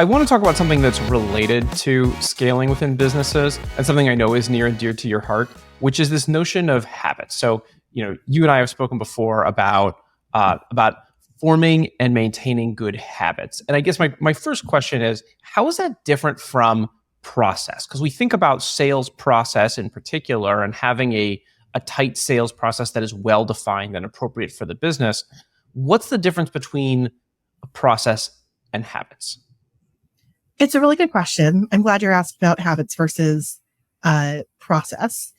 I want to talk about something that's related to scaling within businesses and something I know is near and dear to your heart, which is this notion of habits. So, you and I have spoken before about forming and maintaining good habits. And I guess my first question is, how is that different from process? Because we think about sales process in particular and having a tight sales process that is well defined and appropriate for the business. What's the difference between a process and habits? It's a really good question. I'm glad you're asking about habits versus process.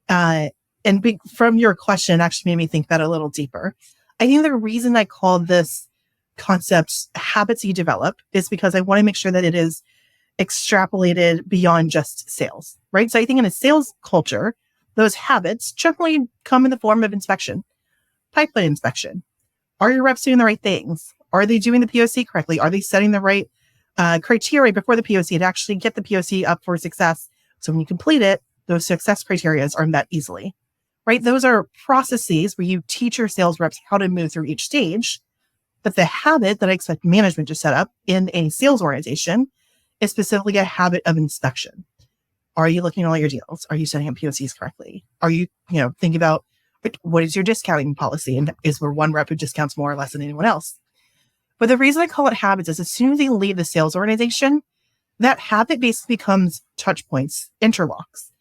From your question, it actually made me think that a little deeper. I think the reason I called this concept habits you develop is because I want to make sure that it is extrapolated beyond just sales, right? So I think in a sales culture, those habits generally come in the form of inspection, pipeline inspection. Are your reps doing the right things? Are they doing the POC correctly? Are they setting the right criteria before the POC to actually get the POC up for success? So when you complete it, those success criteria are met easily, right? Those are processes where you teach your sales reps how to move through each stage. But the habit that I expect management to set up in a sales organization is specifically a habit of inspection. Are you looking at all your deals? Are you setting up POCs correctly? Are you, thinking about what is your discounting policy? And is there one rep who discounts more or less than anyone else? But the reason I call it habits is as soon as you leave the sales organization, that habit basically becomes touch points, interlocks,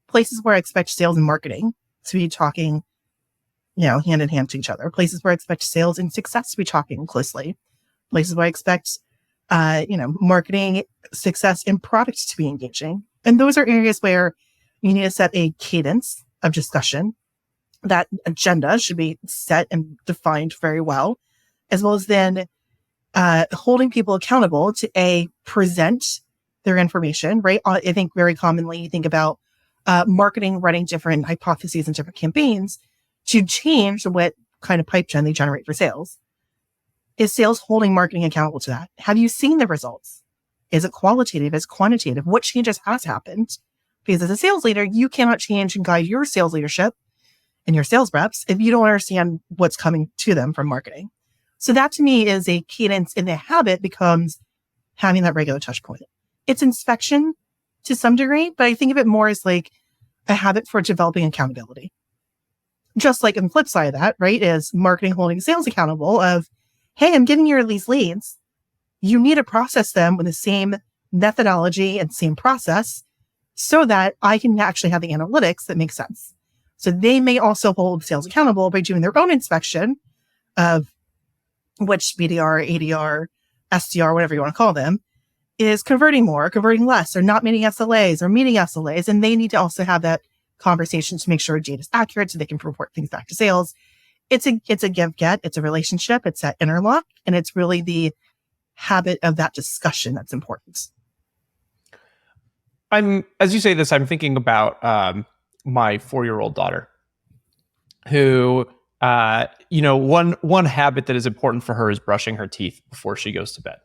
places where I expect sales and marketing to be talking, hand in hand to each other, places where I expect sales and success to be talking closely, places where I expect, marketing, success, and products to be engaging. And those are areas where you need to set a cadence of discussion. That agenda should be set and defined very well as then holding people accountable to present their information, right? I think very commonly you think about marketing running different hypotheses and different campaigns to change what kind of pipe gen they generate for sales. Is sales holding marketing accountable to that? Have you seen the results? Is it qualitative? Is it quantitative? What changes has happened? Because as a sales leader, you cannot change and guide your sales leadership and your sales reps if you don't understand what's coming to them from marketing. So that to me is a cadence, and the habit becomes having that regular touch point. It's inspection to some degree, but I think of it more as like a habit for developing accountability. Just like on the flip side of that, right, is marketing holding sales accountable of, hey, I'm giving you these leads. You need to process them with the same methodology and same process so that I can actually have the analytics that make sense. So they may also hold sales accountable by doing their own inspection of which BDR, ADR, SDR, whatever you want to call them, is converting more, converting less, or not meeting SLAs or meeting SLAs. And they need to also have that conversation to make sure data is accurate so they can report things back to sales. It's a give-get. It's a relationship. It's that interlock. And it's really the habit of that discussion that's important. As you say this, I'm thinking about my 4-year-old daughter who, one habit that is important for her is brushing her teeth before she goes to bed.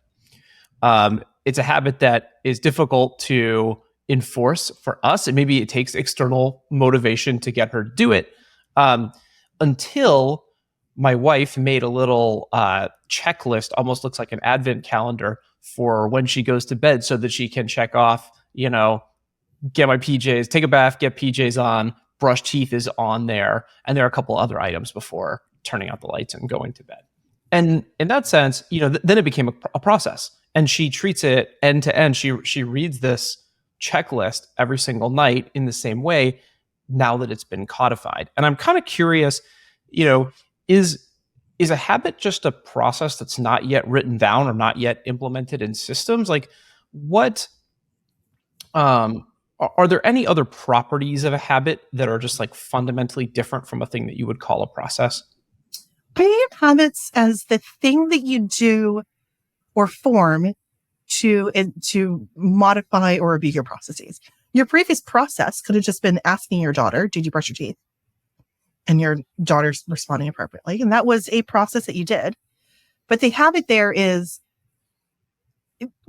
It's a habit that is difficult to enforce for us, and maybe it takes external motivation to get her to do it. Until my wife made a little checklist, almost looks like an advent calendar for when she goes to bed so that she can check off, get my PJs, take a bath, get PJs on, brush teeth is on there. And there are a couple other items before turning out the lights and going to bed. And in that sense, then it became a process, and she treats it end to end. She reads this checklist every single night in the same way now that it's been codified. And I'm kind of curious, is a habit just a process that's not yet written down or not yet implemented in systems? Like what, are there any other properties of a habit that are just like fundamentally different from a thing that you would call a process? I think of habits as the thing that you do or form to modify or review your processes. Your previous process could have just been asking your daughter, did you brush your teeth? And your daughter's responding appropriately. And that was a process that you did. But the habit there is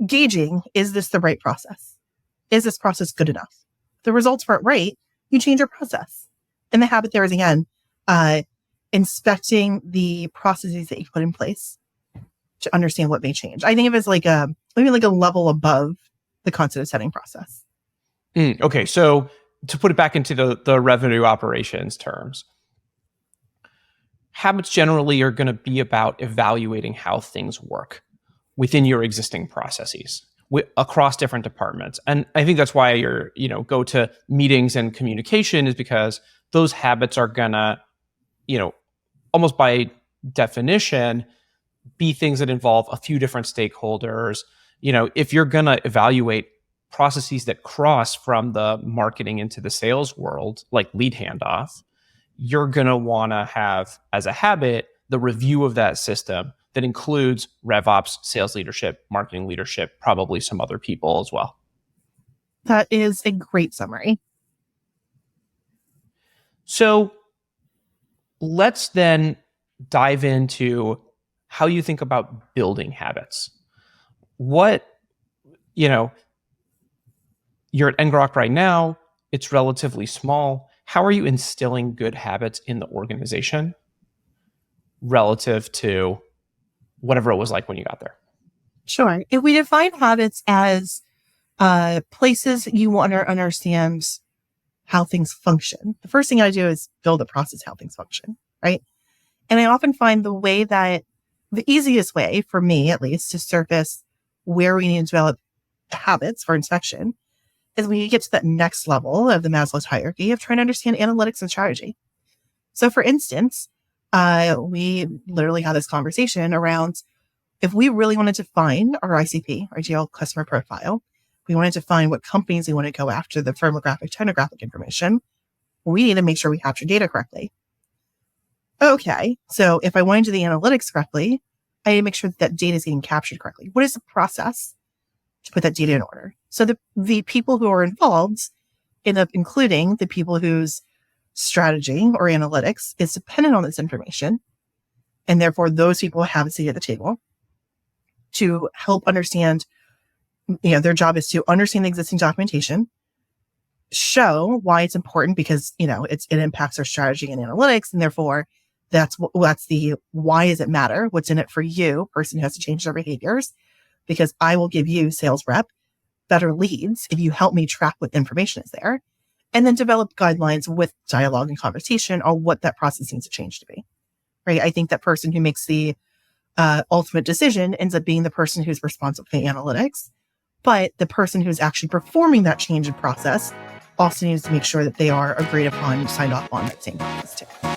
gauging, is this the right process? Is this process good enough? If the results weren't right, you change your process. And the habit there is, again, inspecting the processes that you put in place to understand what may change. I think of it as like maybe like a level above the concept setting process. Okay, so to put it back into the revenue operations terms, habits generally are going to be about evaluating how things work within your existing processes across different departments. And I think that's why go to meetings and communication, is because those habits are going to, almost by definition, be things that involve a few different stakeholders. If you're going to evaluate processes that cross from the marketing into the sales world, like lead handoff, you're going to want to have as a habit the review of that system that includes RevOps, sales leadership, marketing leadership, probably some other people as well. That is a great summary. So let's then dive into how you think about building habits. You're at Ngrok right now. It's relatively small. How are you instilling good habits in the organization relative to whatever it was like when you got there? Sure. If we define habits as places you want to understand how things function, the first thing I do is build a process how things function, right? And I often find the easiest way for me, at least, to surface where we need to develop habits for inspection is when you get to that next level of the Maslow's hierarchy of trying to understand analytics and strategy. So for instance, we literally had this conversation around if we really wanted to find our ICP, our ideal customer profile, we wanted to find what companies we want to go after, the firmographic, technographic information, we need to make sure we capture data correctly. Okay, so if I want to do the analytics correctly, I need to make sure that data is getting captured correctly. What is the process to put that data in order? So the people who are involved end up including the people whose strategy or analytics is dependent on this information. And therefore, those people have a seat at the table to help understand, their job is to understand the existing documentation, show why it's important because, it impacts our strategy and analytics. And therefore, that's the why does it matter? What's in it for you, person who has to change their behaviors? Because I will give you, sales rep, better leads if you help me track what information is there, and then develop guidelines with dialogue and conversation on what that process needs to change to be, right? I think that person who makes the ultimate decision ends up being the person who's responsible for the analytics, but the person who's actually performing that change in process also needs to make sure that they are agreed upon and signed off on that same process too.